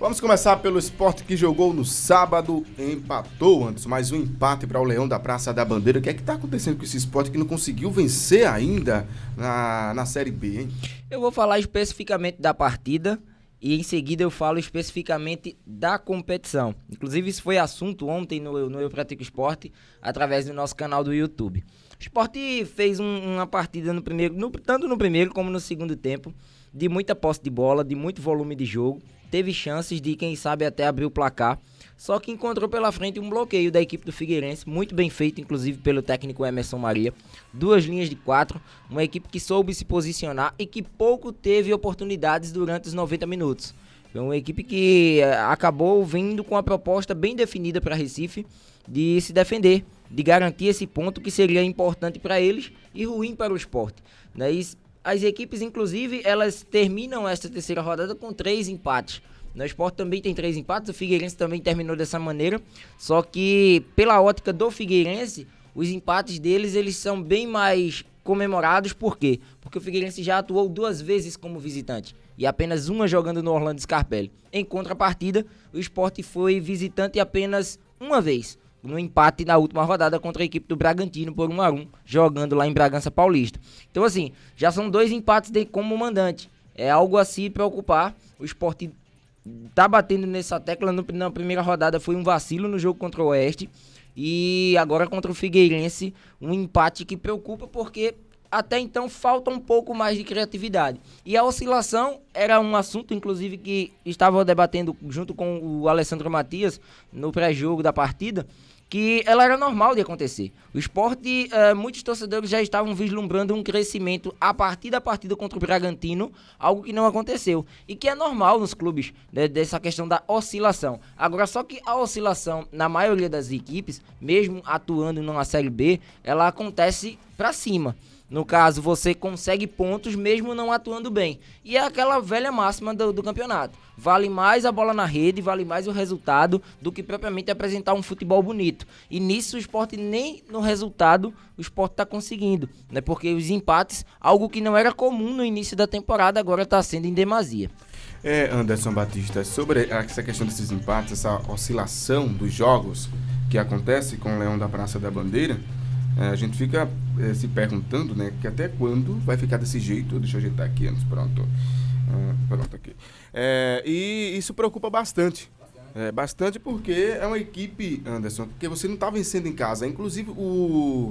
Vamos começar pelo Sport que jogou no sábado, empatou antes, mais um empate para o Leão da Praça da Bandeira. O que é que está acontecendo com esse Sport que não conseguiu vencer ainda na Série B, hein? Eu vou falar especificamente da partida e em seguida eu falo especificamente da competição. Inclusive isso foi assunto ontem no Eu Pratico Esporte, através do nosso canal do YouTube. O Sport fez uma partida tanto no primeiro como no segundo tempo, de muita posse de bola, de muito volume de jogo. Teve chances de, quem sabe, até abrir o placar. Só que encontrou pela frente um bloqueio da equipe do Figueirense, muito bem feito, inclusive pelo técnico Emerson Maria. 2 linhas de 4, uma equipe que soube se posicionar e que pouco teve oportunidades durante os 90 minutos. Foi uma equipe que acabou vindo com a proposta bem definida para Recife de se defender, de garantir esse ponto que seria importante para eles e ruim para o Sport. As equipes, inclusive, elas terminam esta terceira rodada com 3 empates. O Sport também tem 3 empates, o Figueirense também terminou dessa maneira. Só que, pela ótica do Figueirense, os empates deles eles são bem mais comemorados. Por quê? Porque o Figueirense já atuou 2 vezes como visitante e apenas uma jogando no Orlando Scarpelli. Em contrapartida, o Sport foi visitante apenas uma vez, no empate na última rodada contra a equipe do Bragantino por 1-1, jogando lá em Bragança Paulista. Então assim, já são 2 empates como mandante. É algo a se preocupar. O Sport tá batendo nessa tecla. Na primeira rodada foi um vacilo no jogo contra o Oeste. E agora contra o Figueirense, um empate que preocupa porque até então falta um pouco mais de criatividade. E a oscilação era um assunto, inclusive, que estava debatendo junto com o Alessandro Matias no pré-jogo da partida, que ela era normal de acontecer. O Sport, muitos torcedores já estavam vislumbrando um crescimento a partir da partida contra o Bragantino, algo que não aconteceu. E que é normal nos clubes, né, dessa questão da oscilação. Agora, só que a oscilação, na maioria das equipes, mesmo atuando numa Série B, ela acontece para cima. No caso, você consegue pontos mesmo não atuando bem. E é aquela velha máxima do campeonato. Vale mais a bola na rede, vale mais o resultado do que propriamente apresentar um futebol bonito. E nisso o Sport, nem no resultado, o Sport está conseguindo. Né? Porque os empates, algo que não era comum no início da temporada, agora está sendo em demasia. Anderson Batista, sobre essa questão desses empates, essa oscilação dos jogos que acontece com o Leão da Praça da Bandeira, a gente fica se perguntando, né, que até quando vai ficar desse jeito. Deixa eu ajeitar aqui antes, pronto aqui. E isso preocupa bastante. Bastante porque é uma equipe, Anderson, que você não está vencendo em casa. Inclusive,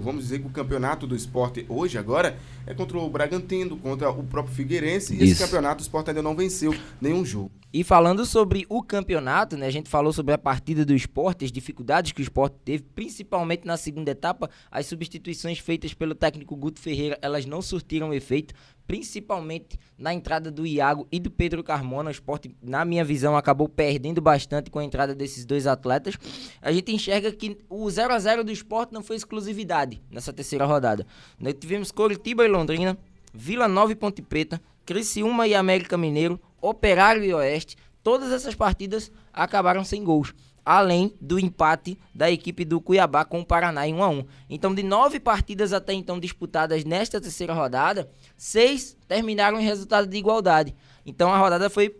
vamos dizer que o campeonato do Sport hoje, agora, é contra o Bragantino, contra o próprio Figueirense. E esse campeonato o Sport ainda não venceu nenhum jogo. E falando sobre o campeonato, né, a gente falou sobre a partida do Sport, as dificuldades que o Sport teve, principalmente na segunda etapa. As substituições feitas pelo técnico Guto Ferreira, elas não surtiram efeito, principalmente na entrada do Iago e do Pedro Carmona. O Sport, na minha visão, acabou perdendo bastante com a entrada desses 2 atletas. A gente enxerga que o 0-0 do Sport não foi exclusividade nessa terceira rodada. Nós tivemos Coritiba e Londrina, Vila Nova e Ponte Preta, Criciúma e América Mineiro, Operário e Oeste. Todas essas partidas acabaram sem gols, além do empate da equipe do Cuiabá com o Paraná em 1-1. Então, de 9 partidas até então disputadas nesta terceira rodada, 6 terminaram em resultado de igualdade. Então, a rodada foi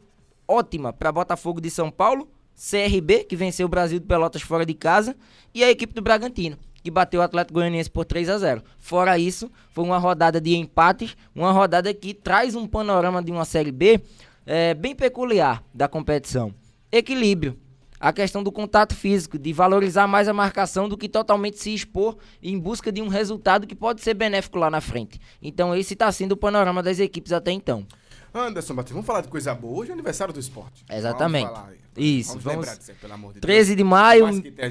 ótima para Botafogo de São Paulo, CRB, que venceu o Brasil de Pelotas fora de casa, e a equipe do Bragantino, que bateu o Atlético Goianiense por 3-0. Fora isso, foi uma rodada de empates, uma rodada que traz um panorama de uma Série B bem peculiar da competição. Equilíbrio. A questão do contato físico, de valorizar mais a marcação do que totalmente se expor em busca de um resultado que pode ser benéfico lá na frente. Então esse está sendo o panorama das equipes até então. Anderson Batista, vamos falar de coisa boa. Hoje é aniversário do Sport. Exatamente. Vamos falar. Isso. Vamos lembrar disso, pelo amor de Deus. 13 de maio. Mais que tem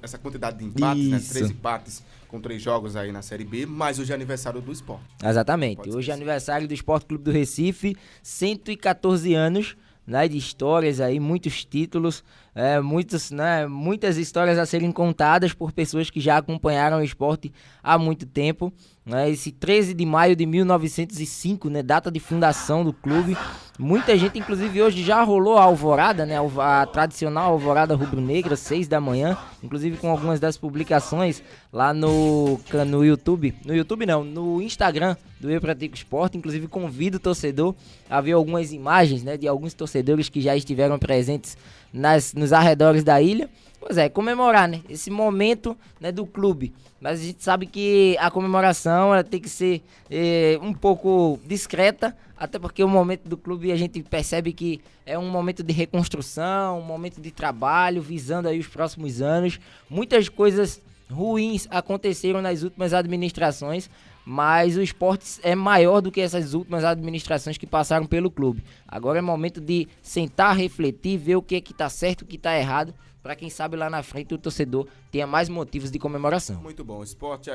essa quantidade de empates, né? 13 empates com 3 jogos aí na Série B, mas hoje é aniversário do Sport. Exatamente. Hoje é aniversário do Sport Clube do Recife, 114 anos. Né, de histórias aí, muitos títulos, muitas histórias a serem contadas por pessoas que já acompanharam o esporte há muito tempo. Né, esse 13 de maio de 1905, né, data de fundação do clube, Muita gente, inclusive hoje já rolou a alvorada, né? A tradicional alvorada rubro-negra, 6 da manhã, inclusive com algumas das publicações lá no YouTube. No YouTube não, no Instagram do Eu Pratico Esporte. Inclusive convido o torcedor a ver algumas imagens, né, de alguns torcedores que já estiveram presentes nos arredores da ilha. Pois é, comemorar, né, esse momento, né, do clube. Mas a gente sabe que a comemoração ela tem que ser um pouco discreta, até porque o momento do clube a gente percebe que é um momento de reconstrução, um momento de trabalho, visando aí os próximos anos. Muitas coisas ruins aconteceram nas últimas administrações, mas o esporte é maior do que essas últimas administrações que passaram pelo clube. Agora é momento de sentar, refletir, ver o que é que tá certo, o que tá errado, para quem sabe lá na frente o torcedor tenha mais motivos de comemoração. Muito bom. O esporte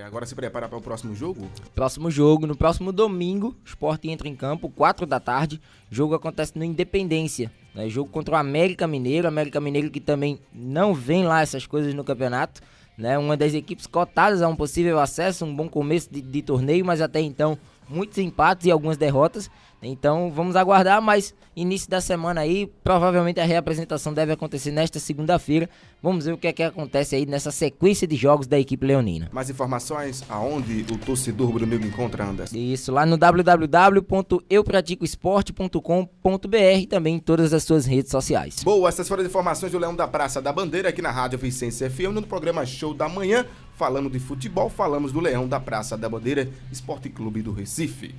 agora se prepara para o próximo jogo? Próximo jogo, no próximo domingo, o esporte entra em campo, 4 da tarde. O jogo acontece no Independência, né? Jogo contra o América Mineiro que também não vem lá essas coisas no campeonato, né? Uma das equipes cotadas a um possível acesso, um bom começo de torneio, mas até então muitos empates e algumas derrotas. Então vamos aguardar, mas início da semana aí, provavelmente a reapresentação deve acontecer nesta segunda-feira. Vamos ver o que é que acontece aí nessa sequência de jogos da equipe leonina. Mais informações aonde o torcedor rubro-negro encontra, Anderson? Isso, lá no www.eupraticoesporte.com.br, também em todas as suas redes sociais. Boa, essas foram as informações do Leão da Praça da Bandeira aqui na Rádio Vicência FM, no programa Show da Manhã. Falamos de futebol, falamos do Leão da Praça da Bandeira, Esporte Clube do Recife.